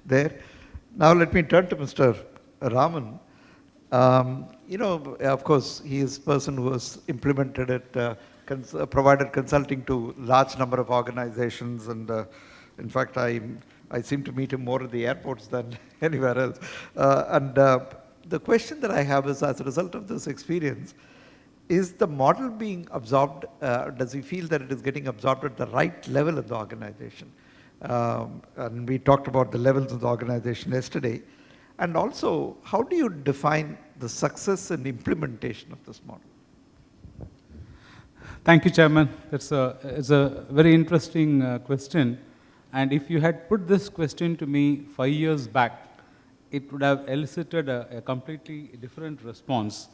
there. Now let me turn to Mr. Raman. Of course, he is a person who has implemented it, provided consulting to large number of organizations, and in fact, I seem to meet him more at the airports than anywhere else. The question that I have is, as a result of this experience, is the model being absorbed? Does he feel that it is getting absorbed at the right level in the organization? And we talked about the levels of the organization yesterday. And also, how do you define the success and implementation of this model? Thank you, Chairman. It's a very interesting question. And if you had put this question to me 5 years back, it would have elicited a completely different response.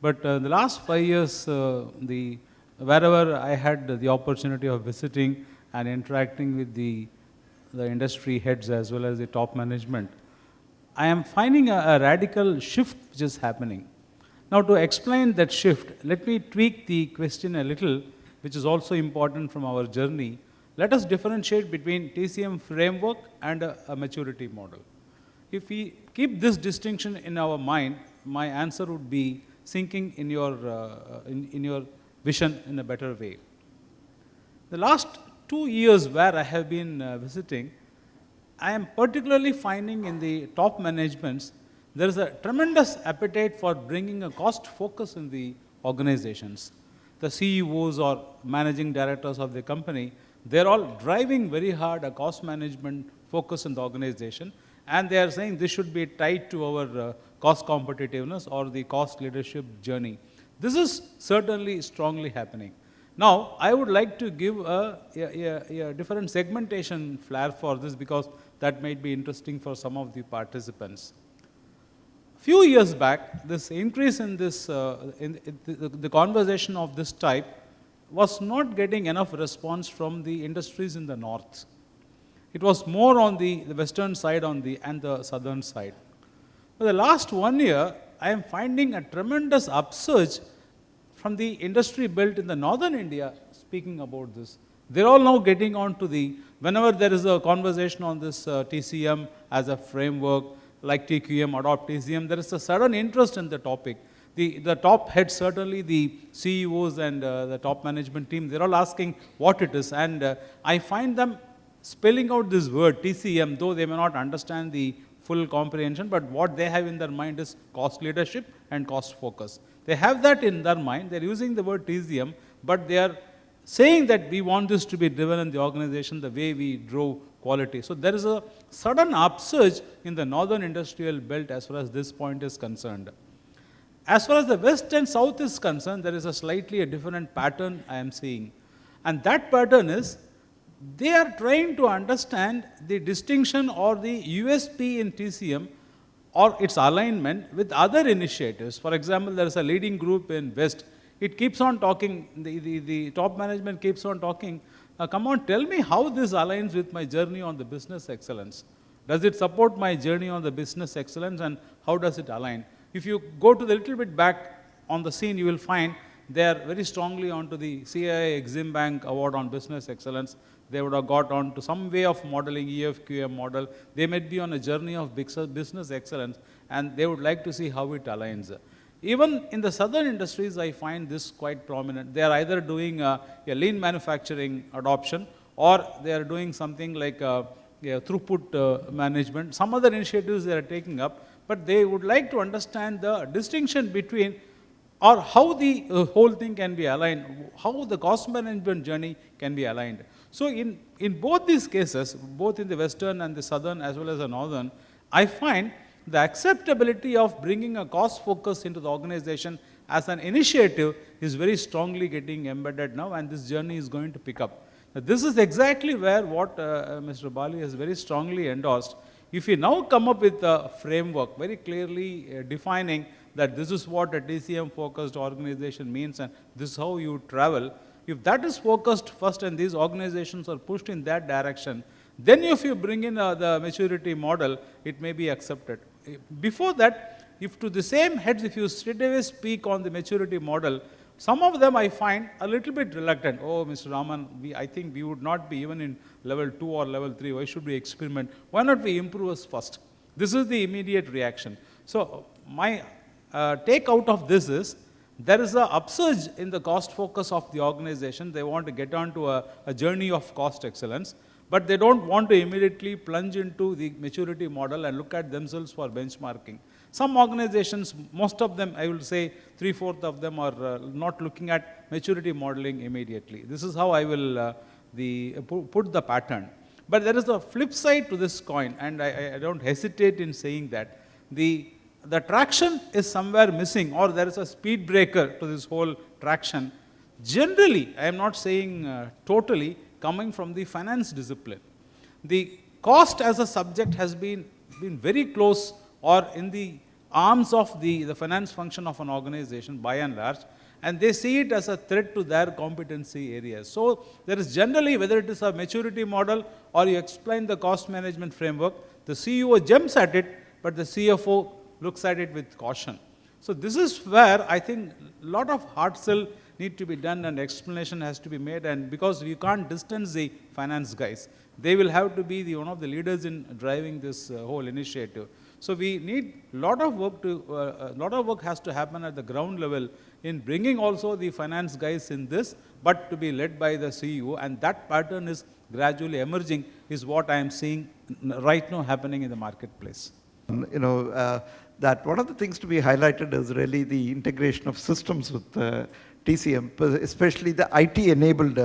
But the last 5 years, wherever I had the opportunity of visiting and interacting with the industry heads as well as the top management, I am finding a radical shift which is happening. Now, to explain that shift, let me tweak the question a little, which is also important from our journey. Let us differentiate between TCM framework and a maturity model. If we keep this distinction in our mind, my answer would be sinking in your vision in a better way. The last 2 years where I have been visiting, I am particularly finding in the top managements, there is a tremendous appetite for bringing a cost focus in the organizations. The CEOs or managing directors of the company, they're all driving very hard a cost management focus in the organization, and they are saying this should be tied to our cost competitiveness or the cost leadership journey. This is certainly strongly happening. Now, I would like to give a different segmentation flair for this, because that might be interesting for some of the participants. Few years back, this increase in this, the conversation of this type was not getting enough response from the industries in the north. It was more on the western side and the southern side. For the last 1 year, I am finding a tremendous upsurge from the industry built in the northern India speaking about this. They're all now getting on to whenever there is a conversation on this TCM as a framework, like TQM, adopt TCM, there is a sudden interest in the topic. The top heads, certainly the CEOs and the top management team, they're all asking what it is. And I find them spelling out this word, TCM, though they may not understand the full comprehension, but what they have in their mind is cost leadership and cost focus. They have that in their mind. They're using the word TCM, but they are saying that we want this to be driven in the organization the way we drove quality. So there is a sudden upsurge in the northern industrial belt as far as this point is concerned. As far as the west and south is concerned, there is a slightly different pattern I am seeing. And that pattern is, they are trying to understand the distinction or the USP in TCM or its alignment with other initiatives. For example, there is a leading group in West. It keeps on talking, the top management keeps on talking, come on, tell me how this aligns with my journey on the business excellence. Does it support my journey on the business excellence, and how does it align? If you go to the little bit back on the scene, you will find they are very strongly onto the CII Exim Bank Award on Business Excellence. They would have got on to some way of modeling, EFQM model. They might be on a journey of business excellence, and they would like to see how it aligns. Even in the southern industries, I find this quite prominent. They are either doing a lean manufacturing adoption, or they are doing something like throughput management. Some other initiatives they are taking up, but they would like to understand the distinction between, or how the whole thing can be aligned, how the cost management journey can be aligned. So in both these cases, both in the western and the southern as well as the northern, I find the acceptability of bringing a cost focus into the organization as an initiative is very strongly getting embedded now, and this journey is going to pick up. Now, this is exactly where what Mr. Bali has very strongly endorsed. If we now come up with a framework very clearly defining that this is what a TCM focused organization means and this is how you travel, if that is focused first and these organizations are pushed in that direction, then if you bring in the maturity model, it may be accepted. Before that, if to the same heads, if you straight away speak on the maturity model, Some of them I find a little bit reluctant. Oh, Mr. Raman, I think we would not be even in level 2 or level 3. Why should we experiment? Why not we improve us first? This is the immediate reaction. So my take out of this is, there is an upsurge in the cost focus of the organization. They want to get on to a journey of cost excellence, but they don't want to immediately plunge into the maturity model and look at themselves for benchmarking. Some organizations, most of them, I will say 3/4 of them are not looking at maturity modeling immediately. This is how I will put the pattern. But there is a flip side to this coin, and I don't hesitate in saying that. The traction is somewhere missing, or there is a speed breaker to this whole traction. Generally, I am not saying totally, coming from the finance discipline. The cost as a subject has been very close or in the arms of the finance function of an organization by and large, and they see it as a threat to their competency areas. So there is generally, whether it is a maturity model or you explain the cost management framework, the CEO jumps at it, but the CFO looks at it with caution. So this is where I think a lot of hard sell need to be done and explanation has to be made, and because we can't distance the finance guys, they will have to be one of the leaders in driving this whole initiative. So we need a lot of work has to happen at the ground level in bringing also the finance guys in this, but to be led by the CEO, and that pattern is gradually emerging, is what I am seeing right now happening in the marketplace. That one of the things to be highlighted is really the integration of systems with TCM, especially the IT-enabled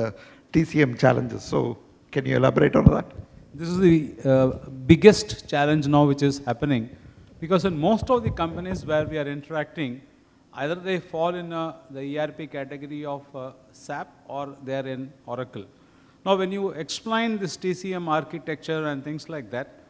TCM challenges. So can you elaborate on that? This is the biggest challenge now which is happening, because in most of the companies where we are interacting, either they fall in the ERP category of SAP or they are in Oracle. Now when you explain this TCM architecture and things like that,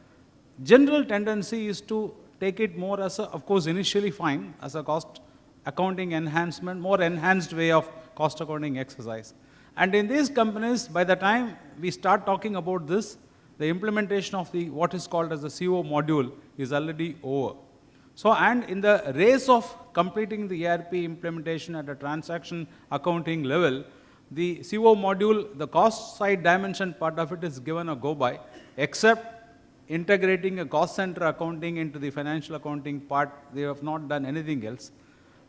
general tendency is to take it more as of course initially fine, as a cost accounting enhancement, more enhanced way of cost accounting exercise. And in these companies, by the time we start talking about this, the implementation of what is called as the CO module is already over. So, and in the race of completing the ERP implementation at a transaction accounting level, the CO module, the cost side dimension part of it is given a go by, except integrating a cost center accounting into the financial accounting part. They have not done anything else.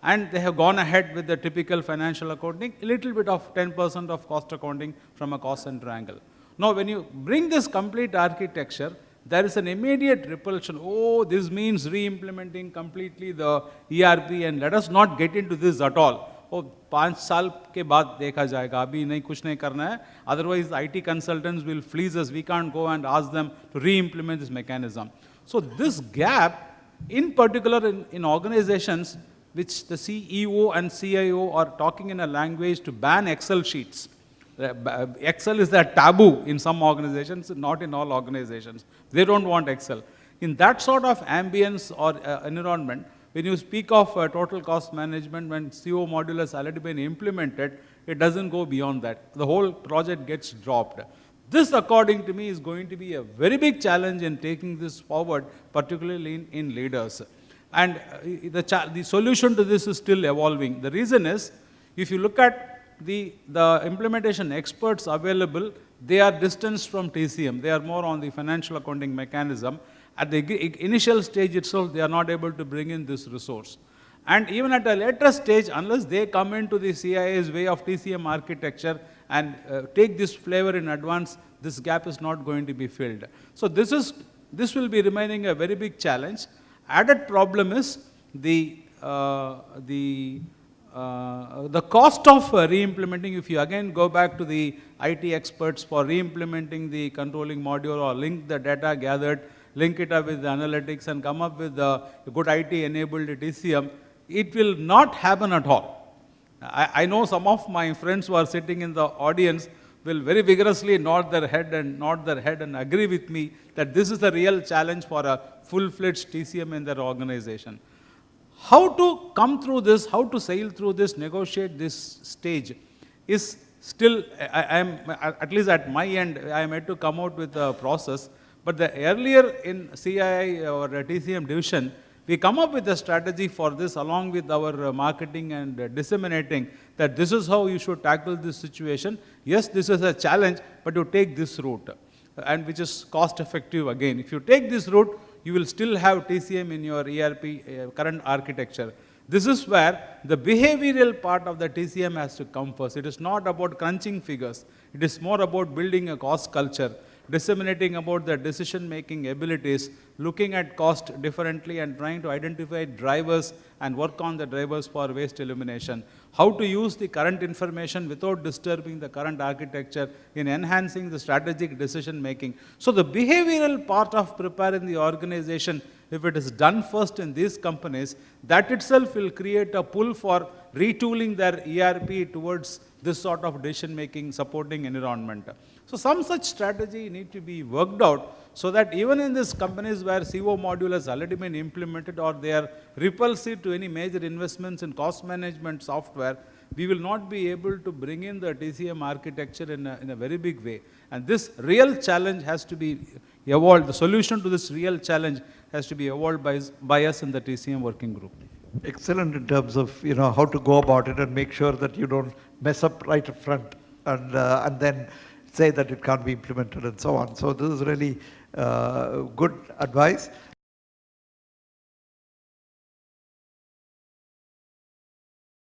And they have gone ahead with the typical financial accounting, a little bit of 10% of cost accounting from a cost center angle. Now, when you bring this complete architecture, there is an immediate repulsion. Oh, this means re-implementing completely the ERP, and let us not get into this at all. Oh, 5 साल के बाद देखा जाएगा, अभी नहीं कुछ नहीं करना है. Otherwise, IT consultants will fleece us. We can't go and ask them to re-implement this mechanism. So this gap, in particular in organizations which the CEO and CIO are talking in a language to ban Excel sheets. Excel is a taboo in some organizations, not in all organizations. They don't want Excel. In that sort of ambience or environment, when you speak of total cost management, when CO module has already been implemented, it doesn't go beyond that. The whole project gets dropped. This, according to me, is going to be a very big challenge in taking this forward, particularly in leaders. And the solution to this is still evolving. The reason is, if you look at the implementation experts available, they are distanced from TCM. They are more on the financial accounting mechanism. At the initial stage itself, they are not able to bring in this resource. And even at a later stage, unless they come into the CIA's way of TCM architecture and take this flavor in advance, this gap is not going to be filled. So this will be remaining a very big challenge. Added problem is the cost of re-implementing. If you again go back to the IT experts for re-implementing the controlling module or link the data gathered, link it up with the analytics and come up with a good IT-enabled TCM, it will not happen at all. I know some of my friends who are sitting in the audience will very vigorously nod their head and agree with me that this is the real challenge for a full-fledged TCM in their organization. How to come through this, how to sail through this, negotiate this stage is still, I am, at least at my end, I am yet to come out with a process. But the earlier in CII or TCM division, We come up with a strategy for this along with our marketing and disseminating that this is how you should tackle this situation. Yes, this is a challenge, but you take this route, and which is cost effective again. If you take this route, you will still have TCM in your ERP current architecture. This is where the behavioral part of the TCM has to come first. It is not about crunching figures. It is more about building a cost culture, disseminating about the decision-making abilities, looking at cost differently and trying to identify drivers and work on the drivers for waste elimination. How to use the current information without disturbing the current architecture in enhancing the strategic decision-making. So the behavioral part of preparing the organization, if it is done first in these companies, that itself will create a pull for retooling their ERP towards this sort of decision-making supporting environment. So some such strategy need to be worked out so that even in these companies where CO module has already been implemented or they are repulsive to any major investments in cost management software, we will not be able to bring in the TCM architecture in a very big way. And this real challenge has to be evolved. The solution to this real challenge has to be evolved by us in the TCM working group. Excellent in terms of, how to go about it and make sure that you don't mess up right up front and then say that it can't be implemented and so on. So this is really good advice.